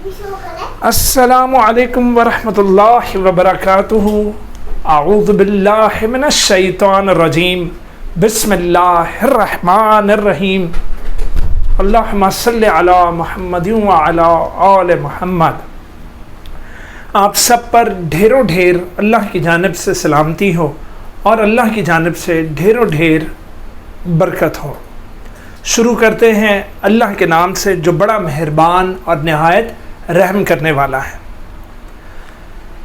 अस्सलामु अलैकुम वरहमतुल्लाहि वबरकातुहू। अऊज़ु बिल्लाहि मिनश शैतानिर रजीम। बिस्मिल्लाहिर रहमानिर रहीम। अल्लाहुम्मा सल्लि अला मुहम्मदिन व अला आले मुहम्मद। आप सब पर ढेरों ढेर अल्लाह की जानिब से सलामती हो और अल्लाह की जानिब से ढेरों ढेर बरकत हो। शुरू करते हैं अल्लाह के नाम से जो बड़ा मेहरबान और नहायत रहम करने वाला है।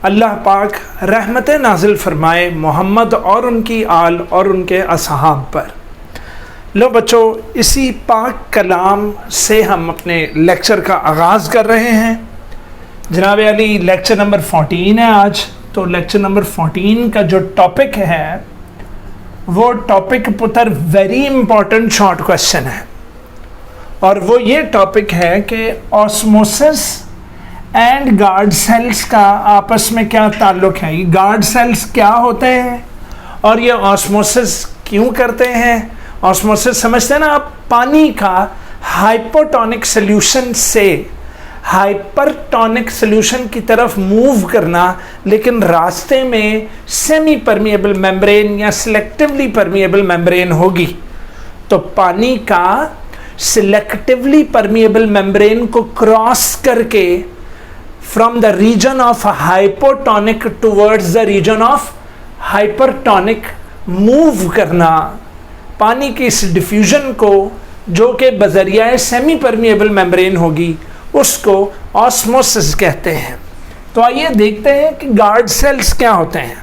अल्लाह पाक रहमत नाजिल फरमाए मोहम्मद और उनकी आल और उनके असहाब पर। लो बच्चों, इसी पाक कलाम से हम अपने लेक्चर का आगाज़ कर रहे हैं। जनाब अली लेक्चर नंबर 14 है आज। तो लेक्चर नंबर 14 का जो टॉपिक है वो टॉपिक पुत्र वेरी इंपॉर्टेंट शॉर्ट क्वेश्चन है, और वो ये टॉपिक है कि ऑस्मोसिस एंड गार्ड सेल्स का आपस में क्या ताल्लुक़ है। ये गार्ड सेल्स क्या होते हैं और ये ऑस्मोसिस क्यों करते हैं। ऑस्मोसिस समझते हैं ना आप, पानी का हाइपोटोनिक सॉल्यूशन से हाइपरटोनिक सॉल्यूशन की तरफ मूव करना, लेकिन रास्ते में सेमी परमिएबल मेम्ब्रेन या सिलेक्टिवली परमिएबल मेम्ब्रेन होगी। तो पानी का सिलेक्टिवली परमिएबल मेम्ब्रेन को क्रॉस करके from the region of hypotonic towards the region of hypertonic move करना, पानी की इस डिफ्यूजन को जो कि बजरिया सेमी परमिएबल मेम्ब्रेन होगी उसको ऑस्मोसिस कहते हैं। तो आइए देखते हैं कि गार्ड सेल्स क्या होते हैं।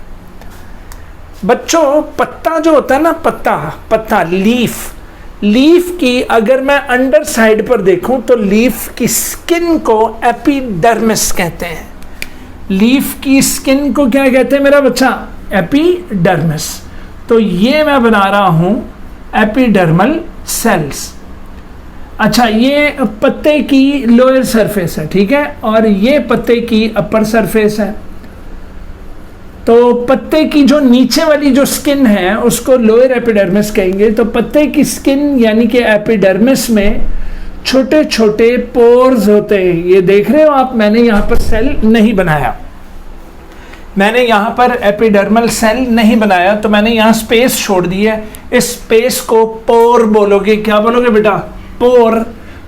बच्चों, पत्ता जो होता है ना, पत्ता लीफ की अगर मैं अंडर साइड पर देखूं तो लीफ की स्किन को एपिडर्मिस कहते हैं। लीफ की स्किन को क्या कहते हैं मेरा बच्चा? एपिडर्मिस। तो ये मैं बना रहा हूं एपिडर्मल सेल्स। अच्छा, ये पत्ते की लोअर सरफेस है, ठीक है, और ये पत्ते की अपर सरफेस है। तो पत्ते की जो नीचे वाली जो स्किन है उसको लोअर एपिडर्मिस कहेंगे। तो पत्ते की स्किन यानी कि एपिडर्मिस में छोटे छोटे पोर्स होते हैं। ये देख रहे हो आप, मैंने यहाँ पर सेल नहीं बनाया, मैंने यहाँ पर एपिडर्मल सेल नहीं बनाया, तो मैंने यहाँ स्पेस छोड़ दी है। इस स्पेस को पोर बोलोगे। क्या बोलोगे बेटा? पोर।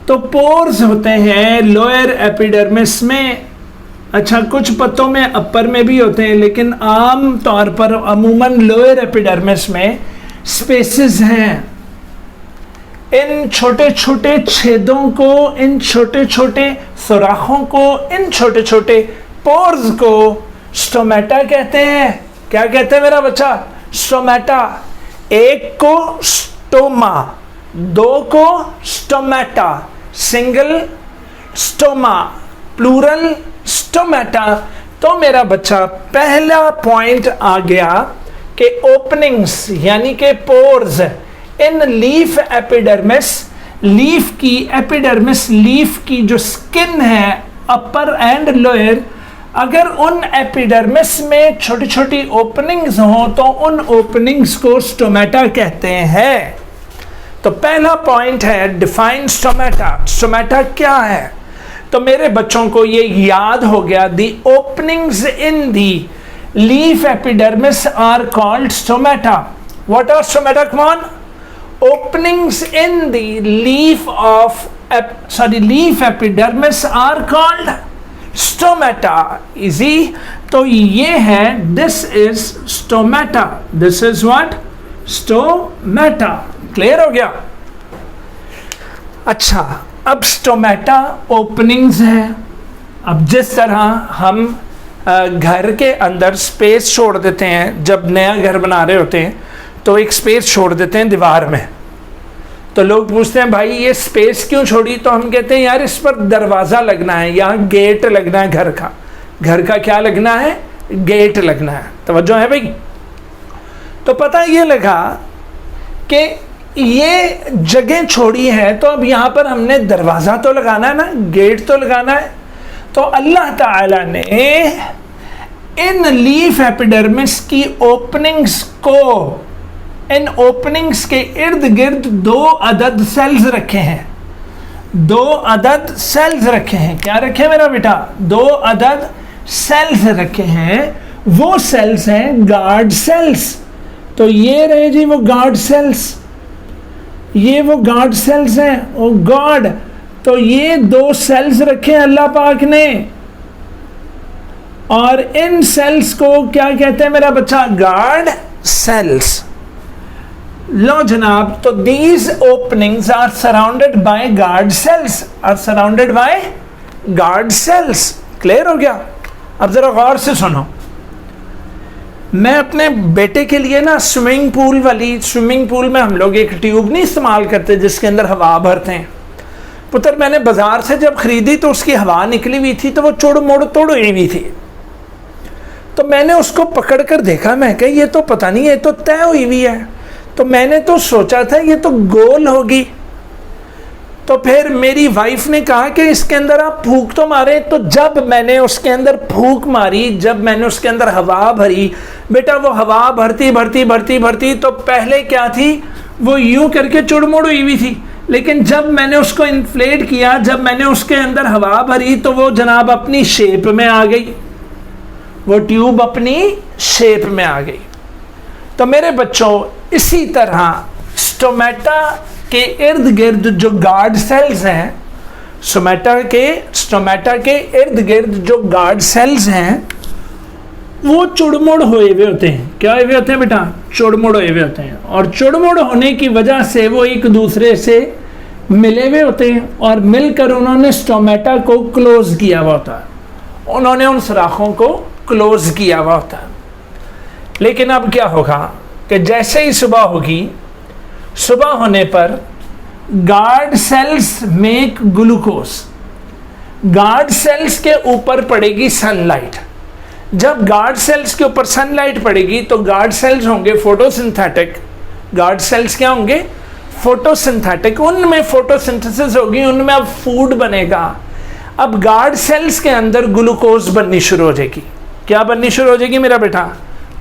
तो पोर्स होते हैं लोअर एपिडर्मिस में। अच्छा, कुछ पत्तों में अपर में भी होते हैं, लेकिन आम तौर पर अमूमन लोअर एपिडर्मिस में स्पेसेस हैं। इन छोटे छोटे छेदों को, इन छोटे छोटे सुराखों को, इन छोटे छोटे पोर्स को स्टोमेटा कहते हैं। क्या कहते हैं मेरा बच्चा? स्टोमेटा। एक को स्टोमा, दो को stomata, single stoma, plural stomata. तो मेरा बच्चा पहला पॉइंट आ गया कि ओपनिंग्स यानी कि पोर्स इन लीफ एपिडर्मिस, लीफ की एपिडर्मिस, लीफ की जो स्किन है अपर एंड लोअर, अगर उन एपिडर्मिस में छोटी छोटी ओपनिंग्स हो तो उन ओपनिंग्स को स्टोमेटा कहते हैं। तो पहला पॉइंट है डिफाइन स्टोमेटा। स्टोमेटा क्या है? तो मेरे बच्चों को ये याद हो गया, the openings in the leaf epidermis are called stomata. What are stomata? Come on. Openings in the leaf epidermis are called stomata. Easy. तो ये है, this is stomata, this is what? Stomata. Clear हो गया? अच्छा, अब stomata openings हैं। अब जिस तरह हम घर के अंदर स्पेस छोड़ देते हैं, जब नया घर बना रहे होते हैं तो एक स्पेस छोड़ देते हैं दीवार में, तो लोग पूछते हैं भाई ये स्पेस क्यों छोड़ी? तो हम कहते हैं यार इस पर दरवाज़ा लगना है, यहाँ गेट लगना है, घर का क्या लगना है? गेट लगना है। तवज्जो है भाई? तो पता ये लगा कि ये जगह छोड़ी है, तो अब यहाँ पर हमने दरवाज़ा तो लगाना है ना, गेट तो लगाना है। तो अल्लाह ताला ने इन लीफ एपिडर्मिस की ओपनिंग्स को, इन ओपनिंग्स के इर्द गिर्द 2 अदद सेल्स रखे हैं। दो अदद सेल्स रखे हैं। क्या रखे हैं मेरा बेटा? दो अदद सेल्स रखे हैं। वो सेल्स हैं गार्ड सेल्स। तो ये रहे जी वो गार्ड सेल्स, ये वो गार्ड सेल्स हैं। ओ गॉड, तो ये दो सेल्स रखे हैं अल्लाह पाक ने, और इन सेल्स को क्या कहते हैं मेरा बच्चा? Guard cells. लो जनाब, तो these openings are surrounded by guard cells, are surrounded by guard cells. Clear हो गया? अब जरा गौर से सुनो। मैं अपने बेटे के लिए ना स्विमिंग पूल में हम लोग एक ट्यूब नहीं इस्तेमाल करते जिसके अंदर हवा भरते हैं। पुत्र, मैंने बाजार से जब खरीदी तो उसकी हवा निकली हुई थी, तो वो चुड़ मुड़ तोड़ हुई थी। तो मैंने उसको पकड़ कर देखा, मैं कहा ये तो पता नहीं, ये तो तय हुई है। तो मैंने तो सोचा था ये तो गोल होगी। तो फिर मेरी वाइफ ने कहा कि इसके अंदर आप फूंक तो मारे। तो जब मैंने उसके अंदर फूंक मारी, जब मैंने उसके अंदर हवा भरी, बेटा वो हवा भरती भरती भरती भरती तो पहले क्या थी, वो यूं करके चुड़मुड़ हुई थी। लेकिन जब मैंने उसको इन्फ्लेट किया, जब मैंने उसके अंदर हवा भरी, तो वो जनाब अपनी शेप में आ गई, वो ट्यूब अपनी शेप में आ गई। तो मेरे बच्चों, इसी तरह स्टोमेटा के इर्द गिर्द जो गार्ड सेल्स हैं, स्टोमेटा के इर्द गिर्द जो गार्ड सेल्स हैं, वो चुड़मुड़ हुए हुए होते हैं। क्या हुए होते हैं बेटा? चुड़मुड़ हुए हुए होते हैं। और चुड़मुड़ होने की वजह से वो एक दूसरे से मिले हुए होते हैं, और मिलकर उन्होंने स्टोमेटा को क्लोज किया हुआ होता है, उन्होंने उन सुराखों को क्लोज किया हुआ होता है। लेकिन अब क्या होगा कि जैसे ही सुबह होगी, सुबह होने पर guard cells make glucose, guard cells के ऊपर पड़ेगी सनलाइट। जब गार्ड सेल्स के ऊपर सनलाइट पड़ेगी तो गार्ड सेल्स होंगे फोटोसिंथेटिक। गार्ड सेल्स क्या होंगे? फोटोसिंथेटिक। उनमें फोटोसिंथेसिस होगी, उनमें अब फूड बनेगा। अब गार्ड सेल्स के अंदर ग्लूकोज बननी शुरू हो जाएगी। क्या बननी शुरू हो जाएगी मेरा बेटा?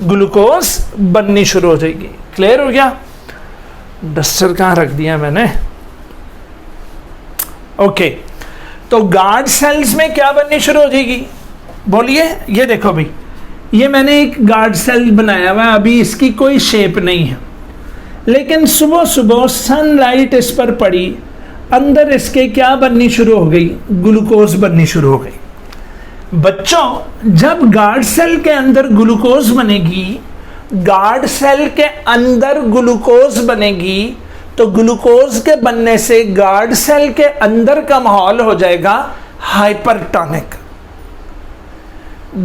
ग्लूकोज बननी शुरू हो जाएगी। क्लियर हो गया? डस्टर कहाँ रख दिया मैंने? ओके, तो गार्ड सेल्स में क्या बननी शुरू हो जाएगी? बोलिए। ये देखो भाई, ये मैंने एक गार्ड सेल बनाया हुआ है, अभी इसकी कोई शेप नहीं है, लेकिन सुबह सुबह सनलाइट इस पर पड़ी, अंदर इसके क्या बननी शुरू हो गई? ग्लूकोज बननी शुरू हो गई। बच्चों, जब गार्ड सेल के अंदर ग्लूकोज बनेगी, गार्ड सेल के अंदर ग्लूकोज बनेगी, तो ग्लूकोज के बनने से गार्ड सेल के अंदर का माहौल हो जाएगा हाइपरटोनिक।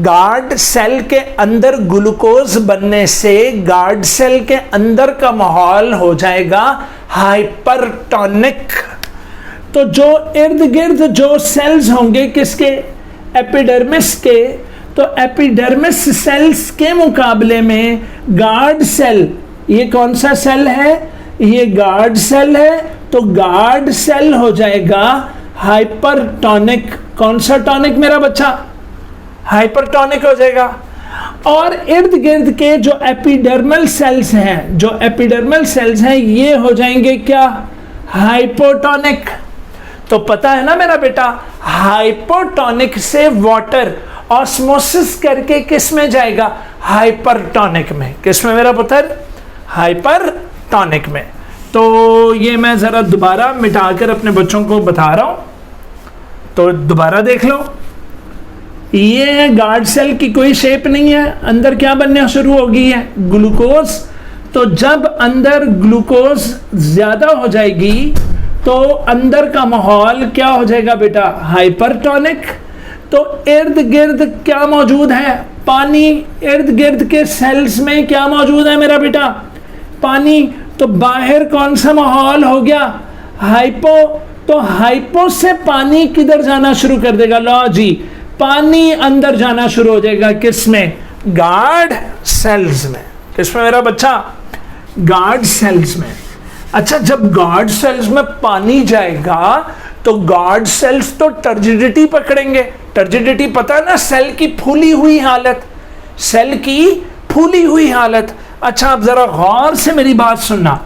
गार्ड सेल के अंदर ग्लूकोज बनने से गार्ड सेल के अंदर का माहौल हो जाएगा हाइपरटोनिक। तो जो इर्द गिर्द जो सेल्स होंगे किसके? एपिडर्मिस के। तो एपिडर्मिस सेल्स के मुकाबले में गार्ड सेल, ये कौन सा सेल है? ये गार्ड सेल है। तो गार्ड सेल हो जाएगा हाइपरटोनिक। कौन सा टॉनिक मेरा बच्चा? हाइपरटोनिक हो जाएगा। और इर्द गिर्द के जो एपिडर्मल सेल्स हैं, जो एपिडर्मल सेल्स हैं, ये हो जाएंगे क्या? हाइपोटोनिक। तो पता है ना मेरा बेटा, हाइपोटोनिक से वाटर ऑस्मोसिस करके किस में जाएगा? हाइपरटोनिक में। किस में मेरा पुत्र? हाइपरटोनिक में। तो ये मैं जरा दोबारा मिटाकर अपने बच्चों को बता रहा हूं, तो दोबारा देख लो। ये गार्ड सेल की कोई शेप नहीं है, अंदर क्या बनना शुरू हो गई है? ग्लूकोज। तो जब अंदर ग्लूकोज ज्यादा हो जाएगी तो अंदर का माहौल क्या हो जाएगा बेटा? हाइपरटोनिक। तो इर्द गिर्द क्या मौजूद है? पानी। इर्द गिर्द के सेल्स में क्या मौजूद है मेरा बेटा? पानी। तो बाहर कौन सा माहौल हो गया? हाइपो। तो हाइपो से पानी किधर जाना शुरू कर देगा? लो जी, पानी अंदर जाना शुरू हो जाएगा। किस में? गार्ड सेल्स में। किस में मेरा बच्चा? गार्ड सेल्स में। अच्छा, जब गार्ड सेल्स में पानी जाएगा तो गार्ड सेल्स तो टर्जिडिटी पकड़ेंगे। टर्जिडिटी पता है ना? सेल की फूली हुई हालत, सेल की फूली हुई हालत। अच्छा, अब जरा गौर से मेरी बात सुनना।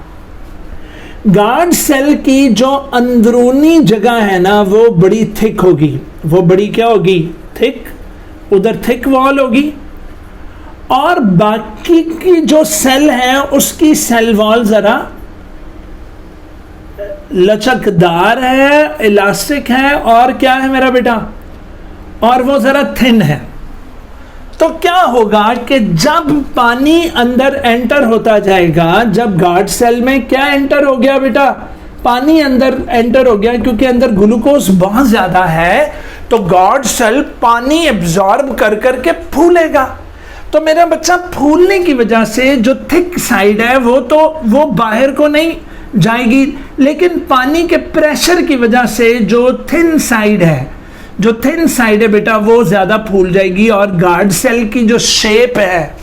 गार्ड सेल की जो अंदरूनी जगह है ना वो बड़ी थिक होगी, वो बड़ी क्या होगी, थिक, उधर थिक वॉल होगी, और बाकी की जो सेल है उसकी सेल वॉल जरा लचकदार है, इलास्टिक है, और क्या है मेरा बेटा, और वो जरा थिन है। तो क्या होगा कि जब पानी अंदर एंटर होता जाएगा, जब गार्ड सेल में क्या एंटर हो गया बेटा, पानी अंदर एंटर हो गया, क्योंकि अंदर ग्लूकोज बहुत ज्यादा है, तो गार्ड सेल पानी एब्जॉर्ब कर करके फूलेगा। तो मेरा बच्चा फूलने की वजह से जो थिक साइड है वो बाहर को नहीं जाएगी, लेकिन पानी के प्रेशर की वजह से जो थिन साइड है, जो थिन साइड है बेटा वो ज्यादा फूल जाएगी, और गार्ड सेल की जो शेप है,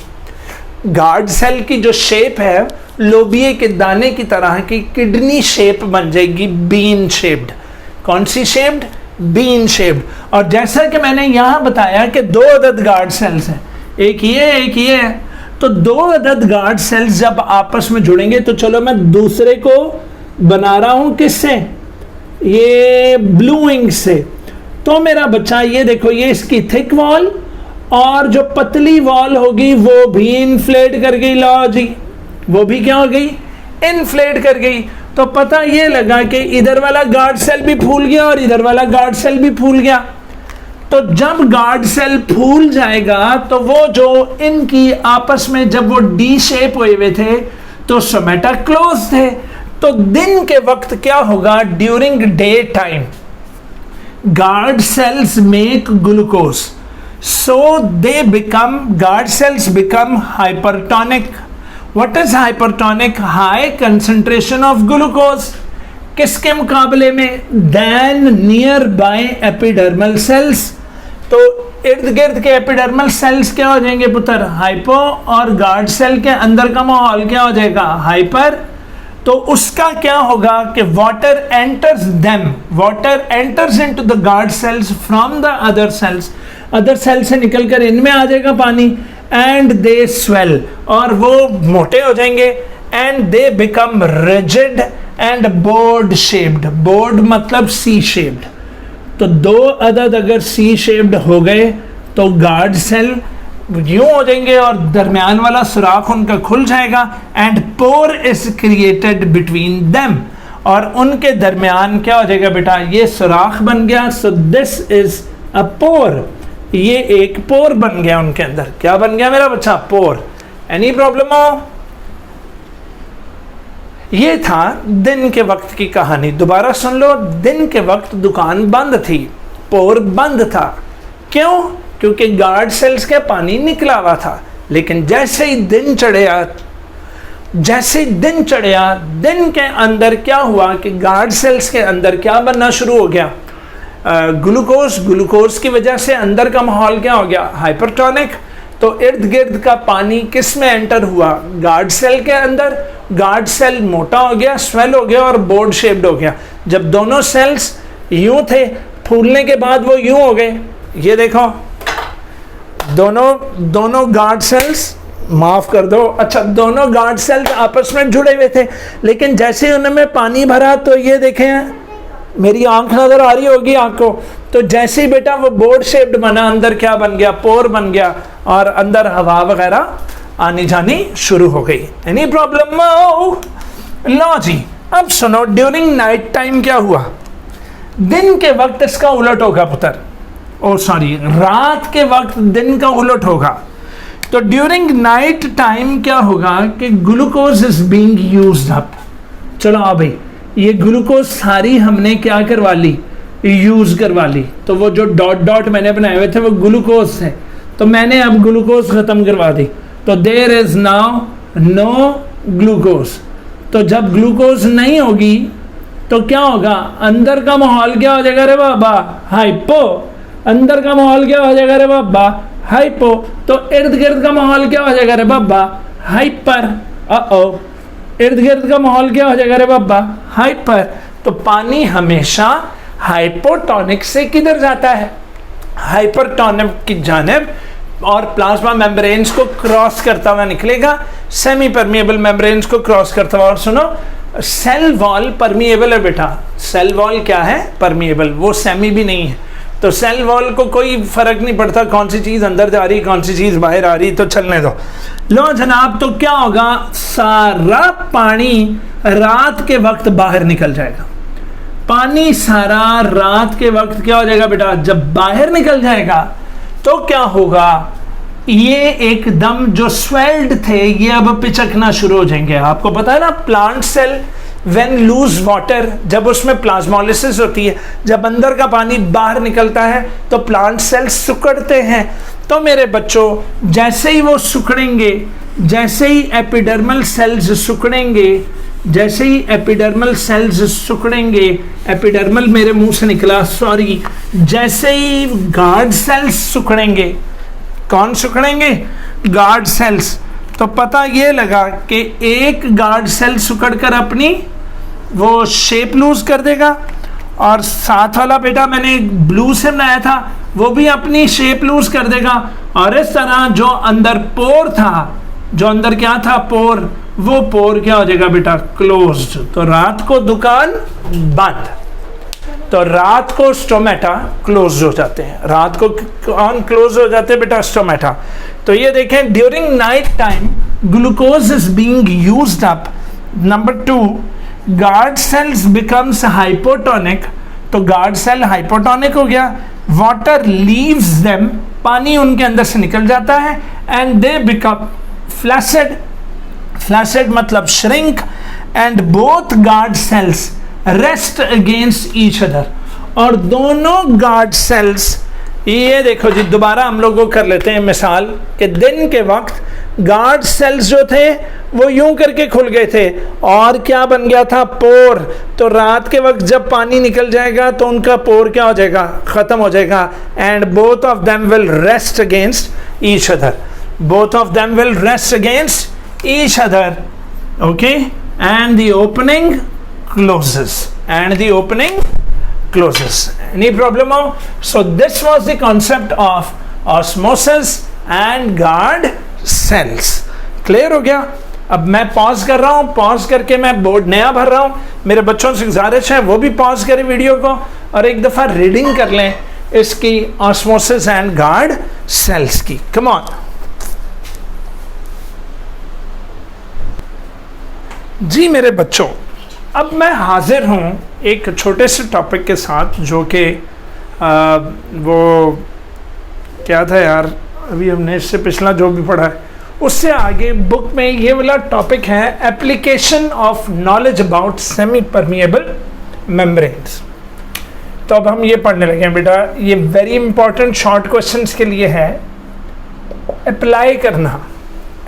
गार्ड सेल की जो शेप है लोबिये के दाने की तरह की किडनी शेप बन जाएगी, बीन शेप्ड। कौन सी शेप्ड, बीन शेप्ड। और जैसा कि मैंने यहां बताया कि 2 अदद गार्ड सेल्स हैं, एक ये एक ये है, तो 2 अदद गार्ड सेल्स जब आपस में जुड़ेंगे, तो चलो मैं दूसरे को बना रहा हूं किससे, ये ब्लू इंक से। तो मेरा बच्चा ये देखो, ये इसकी थिक वॉल, और जो पतली वॉल होगी वो भी इन्फ्लेट कर गई, लो जी, वो भी क्या हो गई, इन्फ्लेट कर गई। तो पता ये लगा कि इधर वाला गार्ड सेल भी फूल गया और इधर वाला गार्ड सेल भी फूल गया। तो जब गार्ड सेल फूल जाएगा तो वो जो इनकी आपस में जब वो डी शेप हुए थे तो सोमेटा क्लोज थे। तो दिन के वक्त क्या होगा, during day time guard cells make glucose, so they become, guard cells become hypertonic. What is hypertonic? High concentration of glucose. किसके मुकाबले में, than nearby epidermal cells। तो इर्द गिर्द के एपिडर्मल सेल्स क्या हो जाएंगे पुत्र, हाइपो, और गार्ड सेल के अंदर का माहौल क्या हो जाएगा, हाइपर। तो उसका क्या होगा कि water enters them, water enters into the guard cells from the other cells, other cell से निकलकर इनमें आ जाएगा पानी, एंड दे स्वेल, और वो मोटे हो जाएंगे, and they become rigid and board shaped. Board मतलब सी शेप्ड। तो 2 अदद अगर सी शेप्ड हो गए तो गार्ड सेल यूं हो जाएंगे और दरमियान वाला सुराख उनका खुल जाएगा, and pour is created between them, और उनके दरमियान क्या हो जाएगा बेटा, ये सुराख बन गया। सो दिस इज अ पोर, ये एक पोर बन गया उनके अंदर। क्या बन गया मेरा बच्चा, पोर। एनी प्रॉब्लम हो? ये था दिन के वक्त की कहानी। दोबारा सुन लो, दिन के वक्त दुकान बंद थी, पोर बंद था। क्यों? क्योंकि गार्ड सेल्स के पानी निकला हुआ था। लेकिन जैसे ही दिन चढ़िया, जैसे ही दिन चढ़िया, दिन के अंदर क्या हुआ कि गार्ड सेल्स के अंदर क्या बनना शुरू हो गया, ग्लूकोज। ग्लूकोज की वजह से अंदर का माहौल क्या हो गया, हाइपरटोनिक। तो इर्द गिर्द का पानी किस में एंटर हुआ, गार्ड सेल के अंदर। गार्ड सेल मोटा हो गया, स्वेल हो गया और बोर्ड शेप्ड हो गया। जब दोनों सेल्स यूं थे, फूलने के बाद वो यूं हो गए। ये देखो, दोनों गार्ड सेल्स, माफ कर दो, अच्छा, दोनों गार्ड सेल्स आपस में जुड़े हुए थे, लेकिन जैसे ही उनमें पानी भरा तो ये देखें, मेरी आंख नजर आ रही होगी आपको, तो जैसे ही बेटा वो बोर्ड शेप्ड बना, अंदर क्या बन गया, पोर बन गया, और अंदर हवा वगैरह आनी जानी शुरू हो गई। Any problem? लो जी, अब सुनो, ड्यूरिंग नाइट टाइम क्या हुआ, दिन के वक्त इसका उलट होगा पुत्र, ओ सॉरी, रात के वक्त दिन का उलट होगा। तो ड्यूरिंग नाइट टाइम क्या होगा कि glucose is being used up. चलो आ भाई, ये ग्लूकोज सारी हमने क्या करवा ली, यूज करवा ली। तो वो जो डॉट डॉट मैंने बनाए हुए थे वो ग्लूकोज थे, तो मैंने अब ग्लूकोज खत्म करवा दी। तो there is now no glucose. तो जब ग्लूकोज नहीं होगी तो क्या होगा, अंदर का माहौल क्या हो जाएगा रे बाबा, हाइपो। अंदर का माहौल क्या हो जाएगा रे बाबा, हाइपो। तो इर्द गिर्द का माहौल क्या हो जाएगा रे बाबा, हाइपर। इर्द गिर्द का माहौल क्या हो जाएगा रे बाबा, हाइपर। तो पानी हमेशा हाइपोटोनिक से किधर जाता है, हाइपरटोनिक की जानिब, और प्लाज्मा मेम्ब्रेन्स को क्रॉस करता हुआ निकलेगा, सेमी परमिएबल मेम्ब्रेन्स को क्रॉस करता हुआ। और सुनो, सेल वॉल परमिएबल है बेटा, सेल वॉल क्या है? परमिएबल, वो सेमी भी नहीं है। तो सेल वॉल को कोई फर्क नहीं पड़ता कौन सी चीज अंदर जा रही कौन सी चीज बाहर आ रही, तो चलने दो। लो जनाब, तो क्या होगा, सारा पानी रात के वक्त बाहर निकल जाएगा। पानी सारा रात के वक्त क्या हो जाएगा बेटा, जब बाहर निकल जाएगा तो क्या होगा, ये एकदम जो स्वेल्ड थे ये अब पिचकना शुरू हो जाएंगे। आपको पता है ना, plant cell when lose water, जब उसमें प्लाज्मोलिसिस होती है, जब अंदर का पानी बाहर निकलता है तो प्लांट सेल सिकुड़ते हैं। तो मेरे बच्चों, जैसे ही वो सिकुड़ेंगे, जैसे ही एपिडर्मल सेल्स सिकुड़ेंगे, जैसे ही एपिडर्मल सेल्स सिकुड़ेंगे, एपिडर्मल मेरे मुंह से निकला, सॉरी, जैसे ही गार्ड सेल्स सिकुड़ेंगे, कौन सिकुड़ेंगे? Guard cells. तो पता ये लगा कि एक गार्ड सेल सिकुड़कर अपनी वो शेप लूज कर देगा, और साथ वाला बेटा मैंने ब्लू से बनाया था वो भी अपनी शेप लूज कर देगा, और इस तरह जो अंदर पोर था, जो अंदर क्या था, पोर, वो पोर क्या हो जाएगा बेटा, क्लोज्ड। तो रात को दुकान बंद, तो रात को स्टोमेटा क्लोज हो जाते हैं। रात को कौन क्लोज हो जाते हैं बेटा? स्टोमेटा। तो ये देखें, during night time glucose is being used up. Number 2, guard cells becomes hypotonic. तो गार्ड सेल हाइपोटोनिक हो गया, वाटर लीव्स देम, पानी उनके अंदर से निकल जाता है, and they become flaccid. Flaccid मतलब shrink, and both guard cells rest against each other. और दोनों गार्ड सेल्स, ये देखो जी, दोबारा हम लोग को कर लेते हैं मिसाल कि दिन के वक्त गार्ड सेल्स जो थे वो यूं करके खुल गए थे, और क्या बन गया था? पोर। तो रात के वक्त जब पानी निकल जाएगा तो उनका पोर क्या हो जाएगा? खत्म हो जाएगा, and both of them will rest against each other. Both of them will rest against each other, okay, and the opening closes, and the opening closes. Any problem? So this was the concept of osmosis and guard cells. Clear हो गया? अब मैं pause कर रहा हूँ, pause करके मैं board नया भर रहा हूँ। मेरे बच्चों से गुजारिश है वो भी पॉज करें वीडियो को और एक दफ़ा रीडिंग कर लें इसकी, ऑस्मोसिस एंड गार्ड सेल्स की। कम ऑन जी मेरे बच्चों, अब मैं हाजिर हूँ एक छोटे से टॉपिक के साथ जो कि वो क्या था यार, अभी हमने इससे पिछला जो भी पढ़ा है उससे आगे बुक में ये वाला टॉपिक है, application of knowledge about semi permeable membranes. तो अब हम ये पढ़ने लगे हैं बेटा, ये वेरी इंपॉर्टेंट शॉर्ट क्वेश्चंस के लिए है। अप्लाई करना,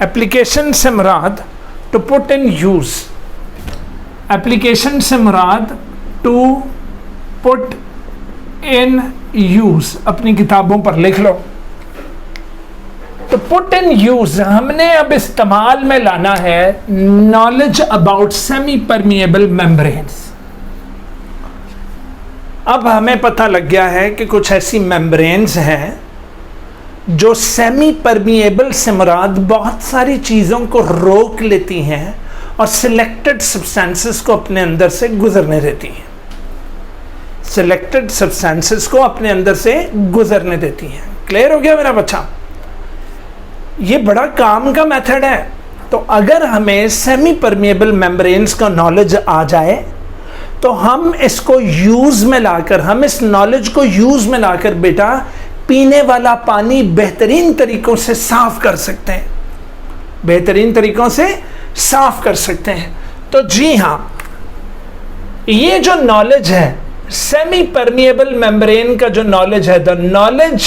एप्लीकेशन से मुराद to put in use, application से मुराद टू पुट इन यूज़, अपनी किताबों पर लिख लो। तो पुट इन यूज़ हमने अब इस्तेमाल में लाना है knowledge about semi permeable membranes. अब हमें पता लग गया है कि कुछ ऐसी मेम्ब्रेन्स हैं जो सेमी परमिएबल से मुराद बहुत सारी चीज़ों को रोक लेती हैं और सिलेक्टेड सब्सटेंसेस को अपने अंदर से गुजरने देती हैं, सिलेक्टेड सब्सटेंसेस को अपने अंदर से गुजरने देती हैं। क्लियर हो गया मेरा बच्चा? ये बड़ा काम का मेथड है। तो अगर हमें सेमी परमिएबल मेम्ब्रेन्स का नॉलेज आ जाए तो हम इसको यूज़ में लाकर, हम इस नॉलेज को यूज़ में लाकर बेटा पीने वाला पानी बेहतरीन तरीक़ों से साफ़ कर सकते हैं, बेहतरीन तरीक़ों से साफ़ कर सकते हैं। तो जी हाँ, ये जो नॉलेज है सेमी परमिएबल मेम्ब्रेन का जो नॉलेज है, द नॉलेज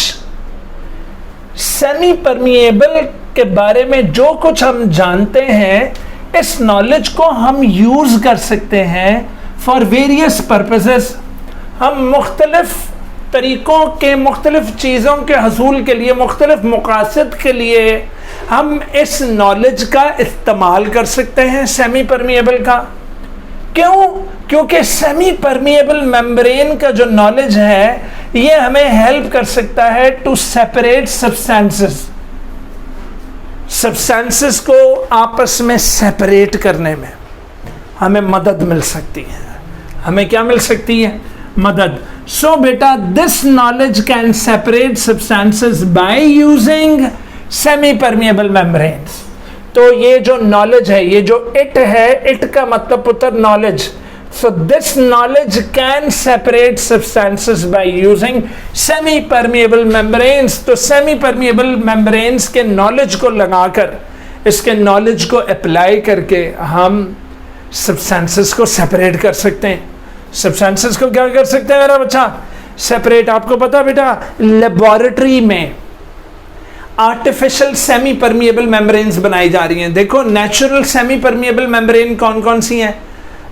सेमी परमिएबल के बारे में जो कुछ हम जानते हैं, इस नॉलेज को हम यूज़ कर सकते हैं फॉर वेरियस पर्पसेस। हम मुख्तलिफ तरीक़ों के, मुख्तलिफ चीज़ों के हसूल के लिए, मुख्तलिफ मक़ासद के लिए हम इस नॉलेज का इस्तेमाल कर सकते हैं सेमी परमिएबल का। क्यों? क्योंकि सेमी परमिएबल मेम्ब्रेन का जो नॉलेज है ये हमें हेल्प कर सकता है टू सेपरेट सब्सटेंसेस, सब्सटेंसेस को आपस में सेपरेट करने में हमें मदद मिल सकती है। हमें क्या मिल सकती है? मदद। सो बेटा this knowledge can separate substances by using semi permeable membranes. तो ये जो नॉलेज है, ये जो इट है, इट का मतलब पुत्र knowledge. So this knowledge can separate substances by using semi-permeable membranes। तो semi-permeable membranes के knowledge को लगाकर, इसके knowledge को apply करके हम substances को separate कर सकते हैं। substances को क्या कर सकते हैं मेरा बच्चा? separate। आपको पता बेटा laboratory में आर्टिफिशियल सेमी परमिएबल मेम्ब्रेन्स बनाई जा रही हैं। देखो नेचुरल सेमी परमिएबल मेम्ब्रेन कौन कौन सी हैं?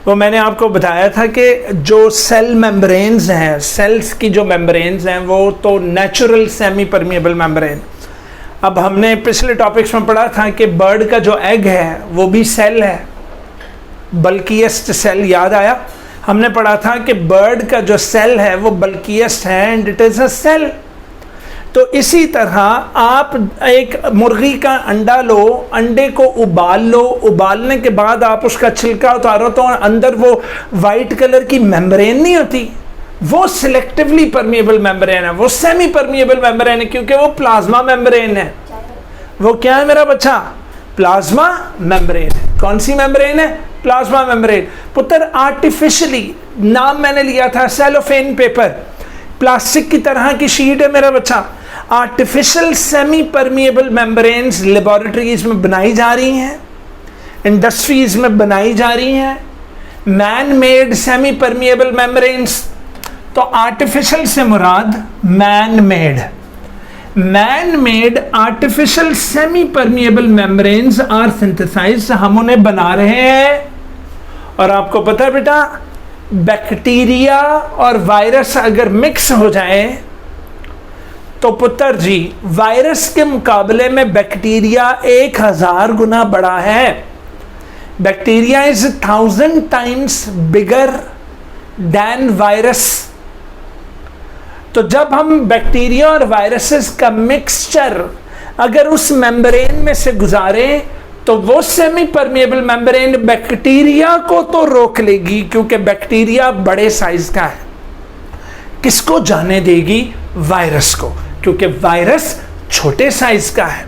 वो मैंने आपको बताया था कि जो सेल मेम्ब्रेन्स हैं, सेल्स की जो मेम्ब्रेन्स हैं, वो तो नेचुरल सेमी परमिएबल मेम्ब्रेन। अब हमने पिछले टॉपिक्स में पढ़ा था कि बर्ड का जो एग है वो भी सेल है, बल्किएस्ट सेल। याद आया? हमने पढ़ा था कि बर्ड का जो सेल है वो बल्किएस्ट है and it is a cell. तो इसी तरह आप एक मुर्गी का अंडा लो, अंडे को उबाल लो, उबालने के बाद आप उसका छिलका उतारो तो अंदर वो वाइट कलर की मेम्ब्रेन नहीं होती, वो सिलेक्टिवली परमिएबल मेम्ब्रेन है, वो सेमी परमिएबल मेम्ब्रेन है क्योंकि वो प्लाज्मा मेम्ब्रेन है। वो क्या है मेरा बच्चा? प्लाज्मा मेम्ब्रेन है। कौन सी मेम्ब्रेन है? Plasma membrane. पुत्र आर्टिफिशियली, नाम मैंने लिया था सेलोफेन पेपर, प्लास्टिक की तरह की शीट है मेरा बच्चा। Artificial semi permeable membranes laboratories में बनाई जा रही हैं, इंडस्ट्रीज में बनाई जा रही हैं। Man made semi permeable membranes, तो आर्टिफिशियल से मुराद man made. Man made artificial semi permeable membranes are synthesized, हम उन्हें बना रहे हैं। और आपको पता है बेटा, बैक्टीरिया और वायरस अगर मिक्स हो जाए तो पुत्र जी वायरस के मुकाबले में बैक्टीरिया 1000 गुना बड़ा है। Bacteria is 1000 times bigger than virus. तो जब हम बैक्टीरिया और वायरसेस का मिक्सचर अगर उस मेम्ब्रेन में से गुजारें तो वो सेमी परमिएबल मेम्ब्रेन बैक्टीरिया को तो रोक लेगी क्योंकि बैक्टीरिया बड़े साइज का है, किसको जाने देगी? वायरस को, क्योंकि वायरस छोटे साइज का है।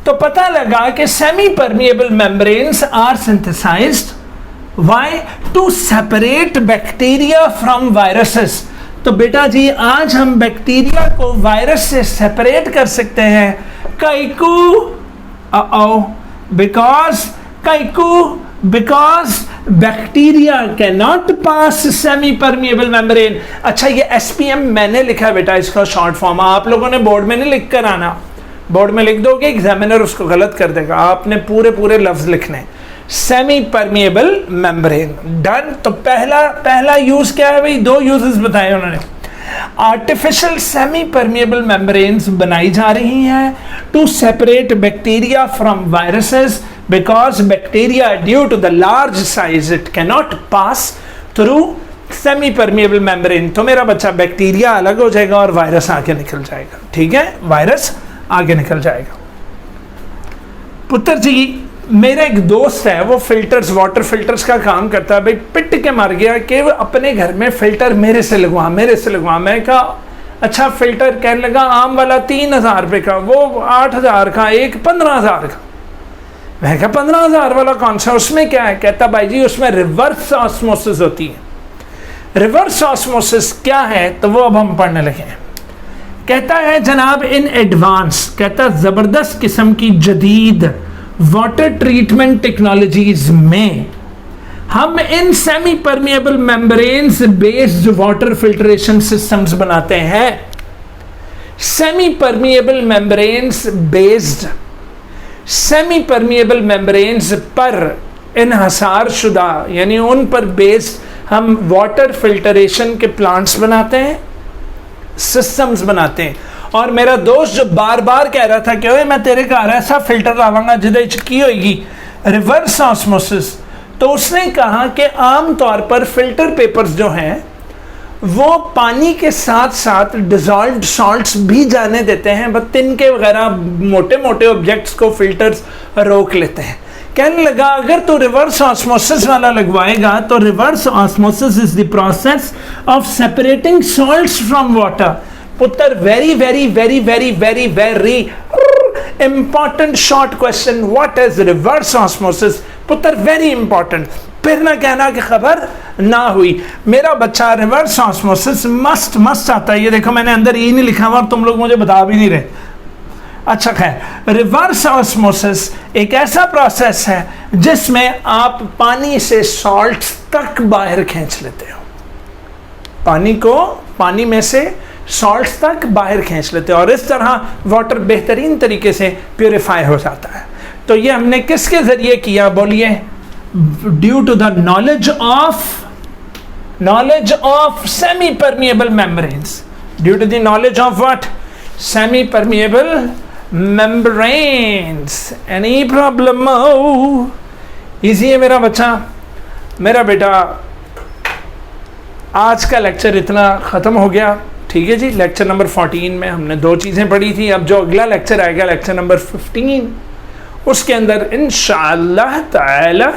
तो पता लगा कि semi permeable membranes are synthesized why? To separate bacteria from viruses. तो बेटा जी आज हम बैक्टीरिया को वायरस से सेपरेट कर सकते हैं। काइकू because bacteria cannot pass semi permeable membrane। अच्छा ये SPM मैंने लिखा है बेटा, इसका शॉर्ट फॉर्म आप लोगों ने बोर्ड में नहीं लिख कर आना, बोर्ड में लिख दोगे एग्जामिनर उसको गलत कर देगा, आपने पूरे लफ्ज लिखने। Semi permeable membrane done. तो पहला यूज क्या है भाई? 2 यूजेस बताए उन्होंने। आर्टिफिशियल सेमी परमिएबल मेम्ब्रेन्स बनाई जा रही हैं to separate bacteria from viruses because bacteria due to the large size it cannot pass through semi permeable membrane. तो मेरा बच्चा बैक्टीरिया अलग हो जाएगा और वायरस आगे निकल जाएगा। ठीक है, वायरस आगे निकल जाएगा। पुत्र जी मेरा एक दोस्त है, वो फिल्टर्स, वाटर फिल्टर्स का काम करता है। भाई पिट के मर गया कि वो अपने घर में फिल्टर मेरे से लगवा। मैं कहा अच्छा फिल्टर? कहने लगा आम वाला 3000 रुपये का, वो 8000 का, एक 15000 का। मैं कहा 15000 वाला कौन सा, उसमें क्या है? कहता भाई जी उसमें रिवर्स ऑस्मोसिस होती है। रिवर्स ऑस्मोसिस क्या है? तो वो अब हम पढ़ने लगे हैं। कहता है जनाब इन एडवांस, कहता जबरदस्त किस्म की जदीद वाटर ट्रीटमेंट टेक्नोलॉजीज में हम in semi permeable membranes based water filtration systems बनाते हैं। Semi permeable membranes based, semi permeable membranes पर इन्हसार शुदा यानी उन पर बेस्ड हम वाटर फिल्टरेशन के प्लांट्स बनाते हैं, सिस्टम्स बनाते हैं। और मेरा दोस्त जो बार बार कह रहा था कि ओए मैं तेरे घर ऐसा फिल्टर लावांगा जिदे की होगी रिवर्स ऑस्मोसिस, तो उसने कहा कि आम तौर पर फिल्टर पेपर्स जो हैं वो पानी के साथ साथ डिजॉल्व्ड सॉल्ट्स भी जाने देते हैं, बस तिनके वगैरह मोटे मोटे ऑब्जेक्ट्स को फिल्टर्स रोक लेते हैं। कहने लगा अगर तो रिवर्स ऑस्मोसिस वाला लगवाएगा तो reverse osmosis is the process of separating salts from water. पुत्र very very very very very very important short question, what is reverse osmosis? पुत्र वेरी इंपॉर्टेंट, फिर ना कहना कि खबर ना हुई। मेरा बच्चा रिवर्स ऑस्मोसिस मस्ट मस्ट आता है। ये देखो मैंने अंदर ये नहीं लिखा हुआ और तुम लोग मुझे बता भी नहीं रहे। अच्छा खैर, रिवर्स ऑस्मोसिस एक ऐसा प्रोसेस है जिसमें आप पानी से सॉल्ट तक बाहर खींच लेते हो, पानी को पानी में से सॉल्ट तक बाहर खींच लेते हो और इस तरह वाटर बेहतरीन तरीके से प्योरीफाई हो जाता है। तो ये हमने किसके जरिए किया बोलिए? Due to the knowledge of semi permeable membranes, due to the knowledge of what? Semi permeable membranes. Any problem? Easy है मेरा बच्चा, मेरा बेटा। आज का लेक्चर इतना ख़त्म हो गया, ठीक है जी। लेक्चर नंबर 14 में हमने 2 चीज़ें पढ़ी थी। अब जो अगला लेक्चर आएगा लेक्चर नंबर 15, उसके अंदर इंशाअल्लाह ताला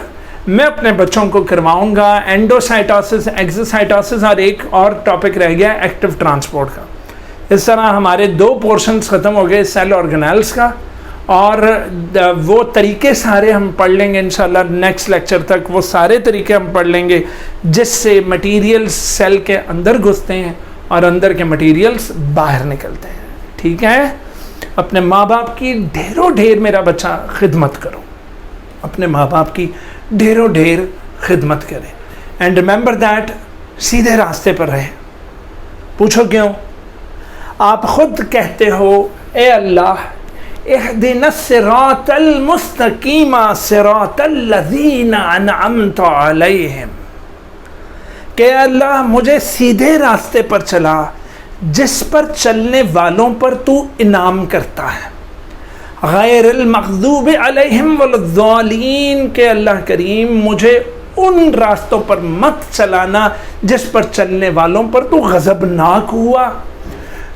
मैं अपने बच्चों को करवाऊंगा एंडोसाइटोसिस, एक्सोसाइटोसिस और एक और टॉपिक रह गया एक्टिव ट्रांसपोर्ट का। इस तरह हमारे 2 पोर्शंस ख़त्म हो गए सेल ऑर्गेनेल्स का, और वो तरीके सारे हम पढ़ लेंगे इंशाल्लाह नेक्स्ट लेक्चर तक। वो सारे तरीके हम पढ़ लेंगे जिससे मटेरियल्स सेल के अंदर घुसते हैं और अंदर के मटेरियल्स बाहर निकलते हैं, ठीक है। अपने माँ बाप की ढेरों ढेर मेरा बच्चा खिदमत करो, अपने माँ बाप की ढेरों ढेर खिदमत करें। एंड रिमेंबर दैट सीधे रास्ते पर रहें। पूछो क्यों? आप खुद कहते हो ए अल्लाह इहदिना सिरातल मुस्तकीमा सिरातल लज़ीना अनअमता अलैहिम, कि अल्लाह मुझे सीधे रास्ते पर चला जिस पर चलने वालों पर तू इनाम करता है। गैरिल मग़ज़ूबि अलैहिम वलद्दालीन, के अल्लाह करीम मुझे उन रास्तों पर मत चलाना जिस पर चलने वालों पर तू गज़बनाक हुआ।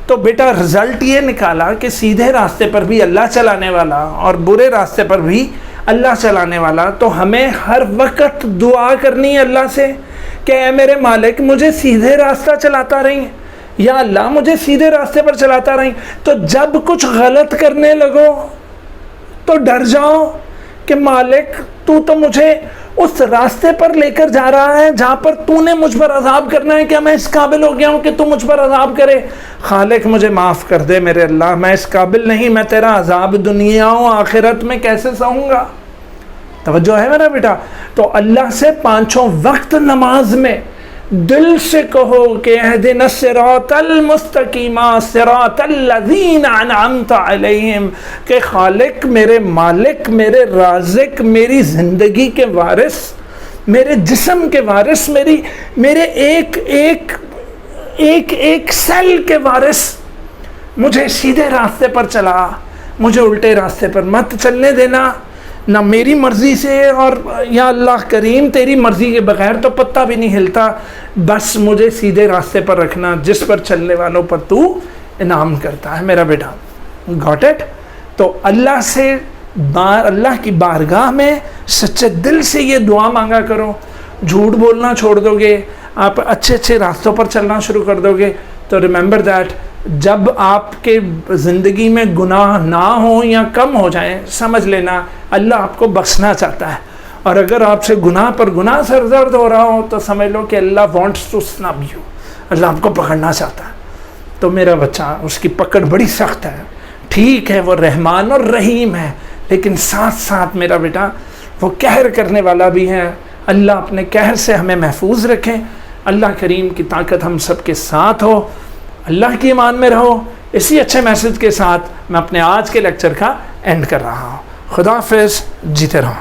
तो बेटा रिज़ल्ट ये निकाला कि सीधे रास्ते पर भी अल्लाह चलाने वाला और बुरे रास्ते पर भी अल्लाह चलाने वाला। तो हमें हर वक्त दुआ करनी है अल्लाह से कि ऐ मेरे मालिक मुझे सीधे रास्ता चलाता रही, या अल्लाह मुझे सीधे रास्ते पर चलाता रही। तो जब कुछ गलत करने लगो तो डर जाओ कि मालिक तू तो मुझे उस रास्ते पर लेकर जा रहा है जहाँ पर तूने मुझ पर अजाब करना है। क्या मैं इस काबिल हो गया हूँ कि तू मुझ पर अजाब करे? खालिक मुझे माफ़ कर दे मेरे अल्लाह, मैं इस काबिल नहीं, मैं तेरा अजाब दुनिया और आखिरत में कैसे सहूँगा। तवज्जो है मेरा बेटा? तो अल्लाह से 5 वक्त नमाज में दिल से कहो कि इहदिना सिरातल मुस्तकीमा सिरातल लज़ीना अनअमता अलैहिम, के खालिक मेरे मालिक मेरे राज़िक मेरी ज़िंदगी के वारिस मेरे जिस्म के वारिस मेरे एक सेल के वारिस, मुझे सीधे रास्ते पर चला, मुझे उल्टे रास्ते पर मत चलने देना, ना मेरी मर्ज़ी से, और या अल्लाह करीम तेरी मर्ज़ी के बगैर तो पत्ता भी नहीं हिलता, बस मुझे सीधे रास्ते पर रखना जिस पर चलने वालों पर तू इनाम करता है मेरा बेटा। Got it? तो अल्लाह से अल्लाह की बारगाह में सच्चे दिल से ये दुआ मांगा करो। झूठ बोलना छोड़ दोगे, आप अच्छे अच्छे रास्तों पर चलना शुरू कर दोगे, तो रिमेंबर दैट जब आपके ज़िंदगी में गुनाह ना हो या कम हो जाए, समझ लेना अल्लाह आपको बख्शना चाहता है। और अगर आपसे गुनाह पर गुनाह सरदर्द हो रहा हो तो समझ लो कि अल्लाह वांट्स टू स्नब यू, अल्लाह आपको पकड़ना चाहता है। तो मेरा बच्चा, उसकी पकड़ बड़ी सख्त है, ठीक है, वो रहमान और रहीम है, लेकिन साथ साथ मेरा बेटा वो कहर करने वाला भी है। अल्लाह अपने कहर से हमें महफूज रखें। अल्लाह करीम की ताकत हम सब के साथ हो। अल्लाह की ईमान में रहो। इसी अच्छे मैसेज के साथ मैं अपने आज के लेक्चर का एंड कर रहा हूँ। खुदा हाफिज़, जीते रहो।